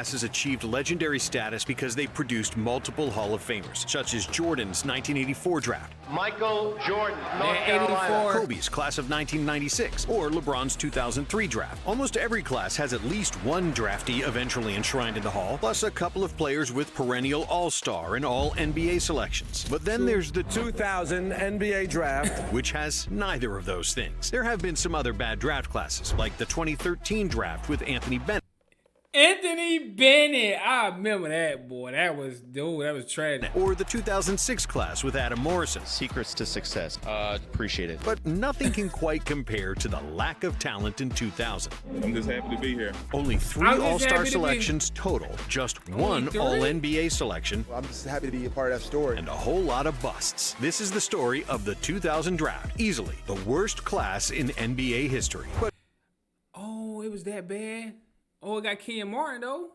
Has achieved legendary status because they produced multiple Hall of Famers, such as Jordan's 1984 draft, Michael Jordan, North Carolina, Kobe's class of 1996, or LeBron's 2003 draft. Almost every class has at least one draftee eventually enshrined in the Hall, plus a couple of players with perennial All-Star and All-NBA selections. But then there's the 2000 NBA draft, which has neither of those things. There have been some other bad draft classes, like the 2013 draft with Anthony Bennett. Anthony Bennett. I remember that, boy. That was trash. Or the 2006 class with Adam Morrison. Secrets to success. Appreciate it. But nothing can quite compare to the lack of talent in 2000. I'm just happy to be here. Only 3 All-Star selections total, just 1 All-NBA selection. I'm just happy to be a part of that story. And a whole lot of busts. This is the story of the 2000 draft. Easily the worst class in NBA history. But oh, it was that bad? Oh, it got Kenyon Martin, though.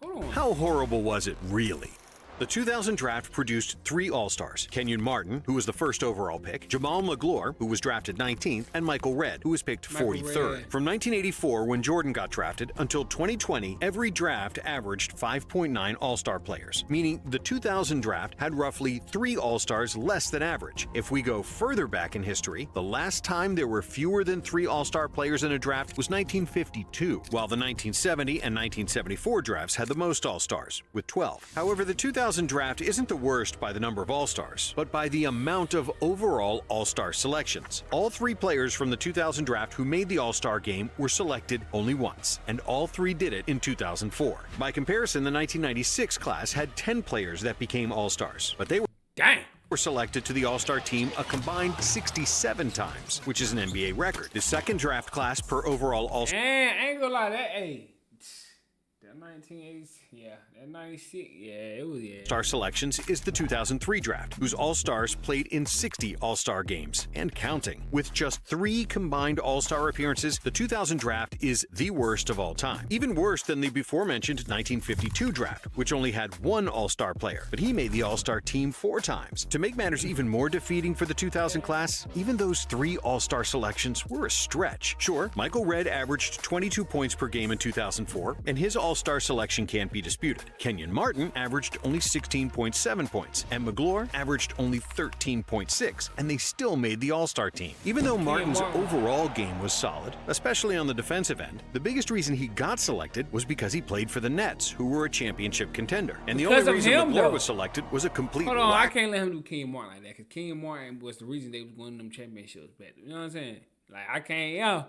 Hold on. how horrible was it, really? The 2000 draft produced 3 All-Stars: Kenyon Martin, who was the first overall pick, Jamal Magloire, who was drafted 19th, and Michael Redd, who was picked 43rd. From 1984, when Jordan got drafted, until 2020, every draft averaged 5.9 All-Star players, meaning the 2000 draft had roughly 3 All-Stars less than average. If we go further back in history, the last time there were fewer than 3 All-Star players in a draft was 1952, while the 1970 and 1974 drafts had the most All-Stars, with 12. However, the 2000 draft isn't the worst by the number of All-Stars, but by the amount of overall All-Star selections. All 3 players from the 2000 draft who made the All-Star game were selected only once, and all 3 did it in 2004. By comparison, the 1996 class had 10 players that became All-Stars, but they were selected to the All-Star team a combined 67 times, which is an NBA record. The second draft class per overall All-Star. I ain't gonna lie, that 1980s, that 96, Star selections is the 2003 draft, whose All-Stars played in 60 All-Star games and counting. With just 3 combined All-Star appearances, the 2000 draft is the worst of all time. Even worse than the before-mentioned 1952 draft, which only had 1 All-Star player, but he made the All-Star team 4 times. To make matters even more defeating for the 2000 class, even those 3 All-Star selections were a stretch. Sure, Michael Redd averaged 22 points per game in 2004, and his All-Star selection can't be disputed. Kenyon Martin averaged only 16.7 points, and Magloire averaged only 13.6, and they still made the All-Star team. Even though Martin's overall game was solid, especially on the defensive end, the biggest reason he got selected was because he played for the Nets, who were a championship contender. And the only reason Magloire was selected was a complete Hold on, I can't let him do Kenyon Martin like that, because Kenyon Martin was the reason they was winning them championships better. You know what I'm saying? Like, I can't,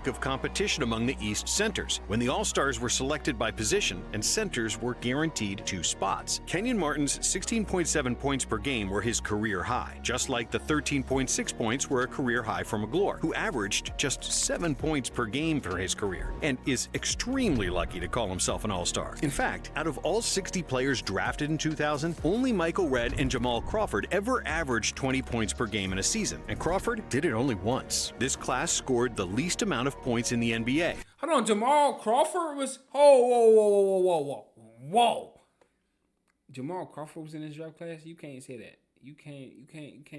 of competition among the East centers, when the All-Stars were selected by position and centers were guaranteed 2 spots. Kenyon Martin's 16.7 points per game were his career high, just like the 13.6 points were a career high for Magloire, who averaged just 7 points per game for his career, and is extremely lucky to call himself an All-Star. In fact, out of all 60 players drafted in 2000, only Michael Redd and Jamal Crawford ever averaged 20 points per game in a season, and Crawford did it only once. This class scored the least amount of points in the NBA. Hold on, Jamal Crawford was whoa. Jamal Crawford was in this draft class? You can't say that. You can't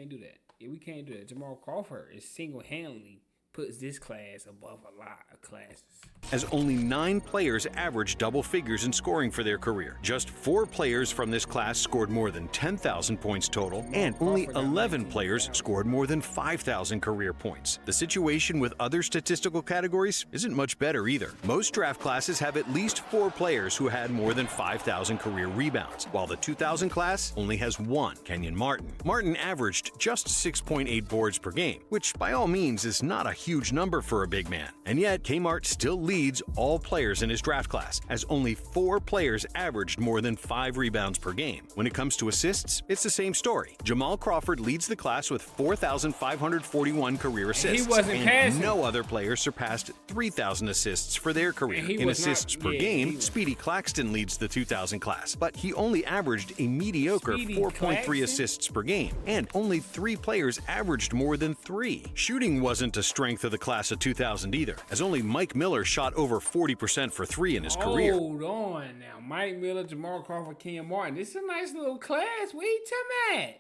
do that. Yeah, we can't do that. Jamal Crawford is single-handedly puts this class above a lot of classes. As only 9 players averaged double figures in scoring for their career. Just 4 players from this class scored more than 10,000 points total, and only 11 players scored more than 5,000 career points. The situation with other statistical categories isn't much better either. Most draft classes have at least 4 players who had more than 5,000 career rebounds, while the 2000 class only has 1, Kenyon Martin. Martin averaged just 6.8 boards per game, which by all means is not a huge number for a big man. And yet, Kmart still leads all players in his draft class, as only 4 players averaged more than 5 rebounds per game. When it comes to assists, it's the same story. Jamal Crawford leads the class with 4,541 career assists. He wasn't passing. No other player surpassed 3,000 assists for their career. In assists per game, Speedy Claxton leads the 2000 class, but he only averaged a mediocre 4.3 assists per game, and only 3 players averaged more than 3. Shooting wasn't a strength of the class of 2000 either, as only Mike Miller shot over 40% for 3 in his career. Hold on now. Mike Miller, Jamal Crawford, Kenyon Martin. This is a nice little class. What are you talking about?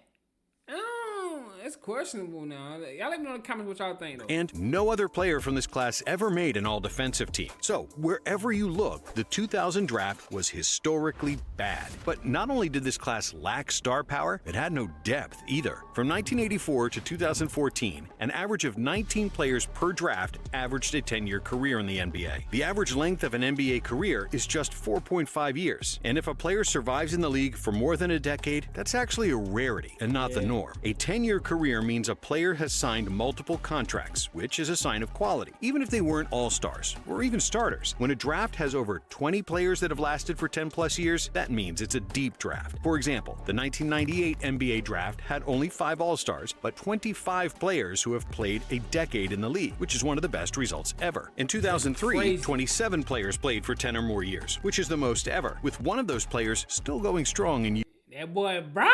It's questionable now. Y'all let me know in the comments what y'all think, though. And no other player from this class ever made an all-defensive team. So, wherever you look, the 2000 draft was historically bad. But not only did this class lack star power, it had no depth either. From 1984 to 2014, an average of 19 players per draft averaged a 10-year career in the NBA. The average length of an NBA career is just 4.5 years. And if a player survives in the league for more than a decade, that's actually a rarity and not the norm. A 10-year career means a player has signed multiple contracts, which is a sign of quality, even if they weren't all-stars or even starters. When a draft has over 20 players that have lasted for 10 plus years, that means it's a deep draft. For example, the 1998 NBA draft had only 5 all-stars, but 25 players who have played a decade in the league, which is one of the best results ever. In 2003, 27 players played for 10 or more years, which is the most ever, with one of those players still going strong in that boy Brian.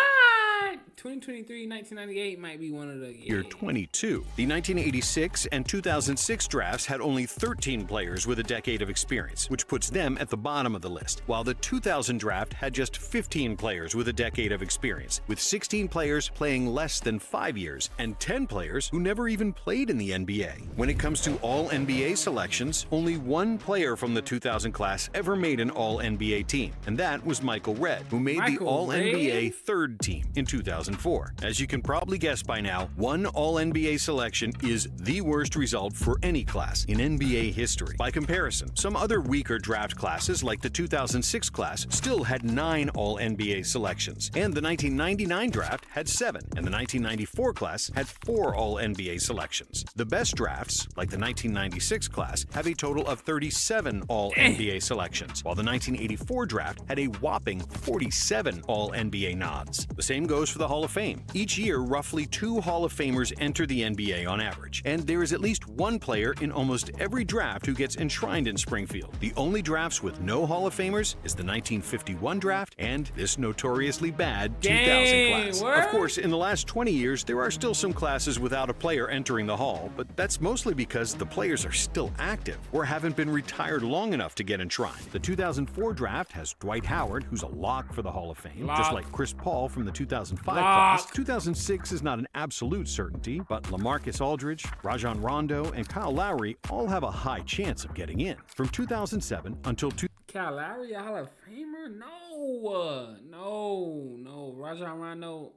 2023, 1998 might be one of the year 22. The 1986 and 2006 drafts had only 13 players with a decade of experience, which puts them at the bottom of the list, while the 2000 draft had just 15 players with a decade of experience, with 16 players playing less than 5 years and 10 players who never even played in the NBA. When it comes to all-NBA selections, only one player from the 2000 class ever made an all-NBA team, and that was Michael Redd, who made the all-NBA third team in 2004. As you can probably guess by now, one All-NBA selection is the worst result for any class in NBA history. By comparison, some other weaker draft classes like the 2006 class still had 9 All-NBA selections, and the 1999 draft had 7, and the 1994 class had 4 All-NBA selections. The best drafts, like the 1996 class, have a total of 37 All-NBA selections, while the 1984 draft had a whopping 47 All-NBA nods. The same goes for the Hall of Fame. Each year, roughly 2 Hall of Famers enter the NBA on average, and there is at least one player in almost every draft who gets enshrined in Springfield. The only drafts with no Hall of Famers is the 1951 draft and this notoriously bad 2000 class. Of course, in the last 20 years, there are still some classes without a player entering the Hall, but that's mostly because the players are still active or haven't been retired long enough to get enshrined. The 2004 draft has Dwight Howard, who's a lock for the Hall of Fame, just like Chris Paul from the 2005 class. 2006 is not an absolute certainty, but LaMarcus Aldridge, Rajon Rondo, and Kyle Lowry all have a high chance of getting in. From 2007 until Kyle Lowry, a Hall of Famer? No. Rajon Rondo.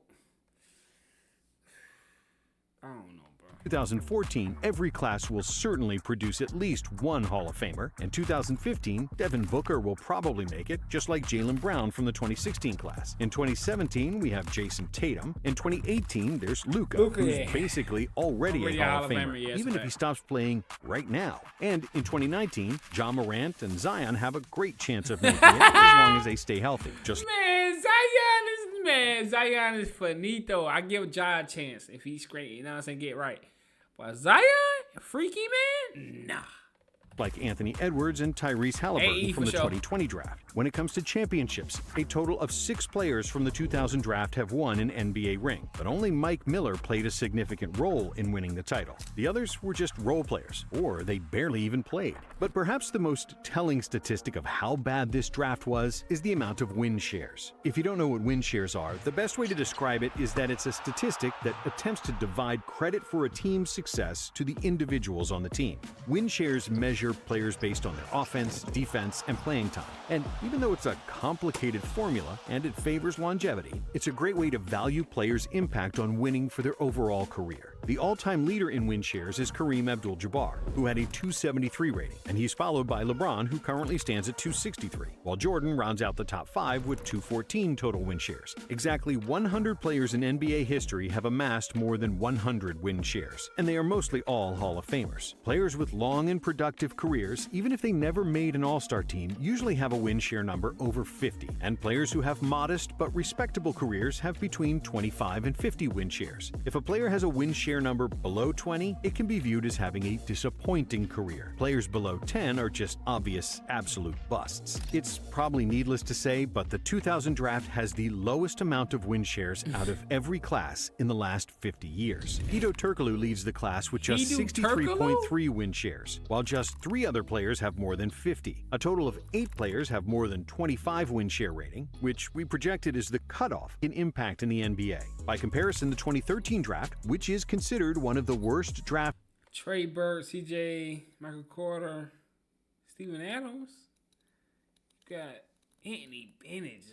I don't know. 2014, every class will certainly produce at least one Hall of Famer. In 2015, Devin Booker will probably make it, just like Jaylen Brown from the 2016 class. In 2017, we have Jason Tatum. In 2018, there's Luka, who's basically already a Hall of Famer, even if he stops playing right now. And in 2019, Ja Morant and Zion have a great chance of making it as long as they stay healthy. Zion is finito. I give Ja a chance if he's great. You know what I'm saying? Get right. But Zion, freaky man? Nah. Like Anthony Edwards and Tyrese Halliburton from the 2020 draft. When it comes to championships, a total of 6 players from the 2000 draft have won an NBA ring, but only Mike Miller played a significant role in winning the title. The others were just role players, or they barely even played. But perhaps the most telling statistic of how bad this draft was is the amount of win shares. If you don't know what win shares are, the best way to describe it is that it's a statistic that attempts to divide credit for a team's success to the individuals on the team. Win shares measure players based on their offense, defense, and playing time. And even though it's a complicated formula and it favors longevity, it's a great way to value players' impact on winning for their overall career. The all-time leader in win shares is Kareem Abdul-Jabbar, who had a 273 rating, and he's followed by LeBron, who currently stands at 263, while Jordan rounds out the top 5 with 214 total win shares. Exactly 100 players in NBA history have amassed more than 100 win shares, and they are mostly all Hall of Famers. Players with long and productive careers, even if they never made an all-star team, usually have a win share number over 50, and players who have modest but respectable careers have between 25 and 50 win shares. If a player has a win share player number below 20, it can be viewed as having a disappointing career. Players below 10 are just obvious absolute busts. It's probably needless to say, but the 2000 draft has the lowest amount of win shares out of every class in the last 50 years. Hedo Turkoglu leads the class with just 63.3 win shares, while just 3 other players have more than 50. A total of 8 players have more than 25 win share rating, which we projected is the cutoff in impact in the NBA. By comparison, the 2013 draft, which is considered one of the worst drafts. Trey Burke, CJ, Michael Carter, Steven Adams. You got Anthony Bennett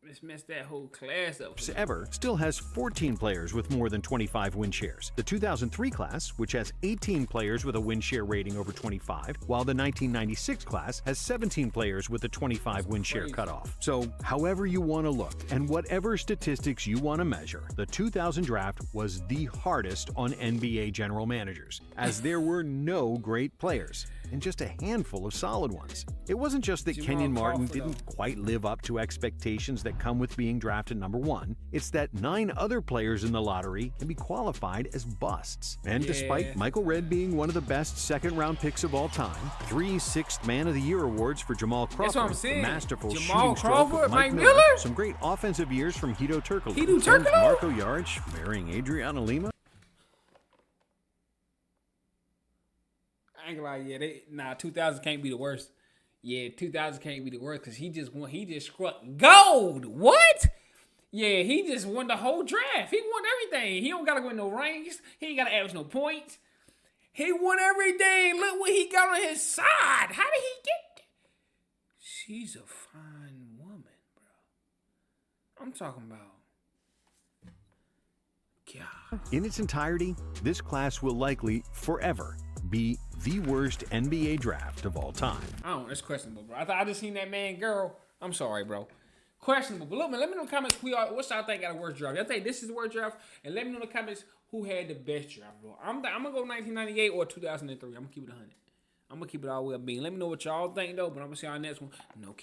just messed that whole class up. Ever still has 14 players with more than 25 win shares. The 2003 class, which has 18 players with a win share rating over 25, while the 1996 class has 17 players with a 25 win share cutoff. So, however you want to look and whatever statistics you want to measure, the 2000 draft was the hardest on NBA general managers, as there were no great players and just a handful of solid ones. It wasn't just that Kenyon Martin didn't quite live up to expectations that come with being drafted number 1. It's that 9 other players in the lottery can be qualified as busts. And despite Michael Redd being one of the best second-round picks of all time, 3 Sixth Man of the Year awards for Jamal Crawford, the masterful shooting stroke of Mike Miller, some great offensive years from Hedo Turkoglu, and Marko Jaric marrying Adriana Lima. I ain't gonna lie, 2000 can't be the worst. Yeah, 2000 can't be the worst because he just struck gold. What? Yeah, he just won the whole draft. He won everything. He don't gotta win no rings. He ain't gotta average no points. He won everything. Look what he got on his side. How did he get that? She's a fine woman, bro. I'm talking about. God. In its entirety, this class will likely forever be the worst NBA draft of all time. It's questionable, bro. I just seen that man, girl. I'm sorry, bro. Questionable. But look, man, let me know in the comments what y'all think got a worst draft. Y'all think this is the worst draft? And let me know in the comments who had the best draft, bro. I'm gonna go 1998 or 2003. I'm gonna keep it 100. I'm gonna keep it all the way up being. Let me know what y'all think though, but I'm gonna see y'all next one. No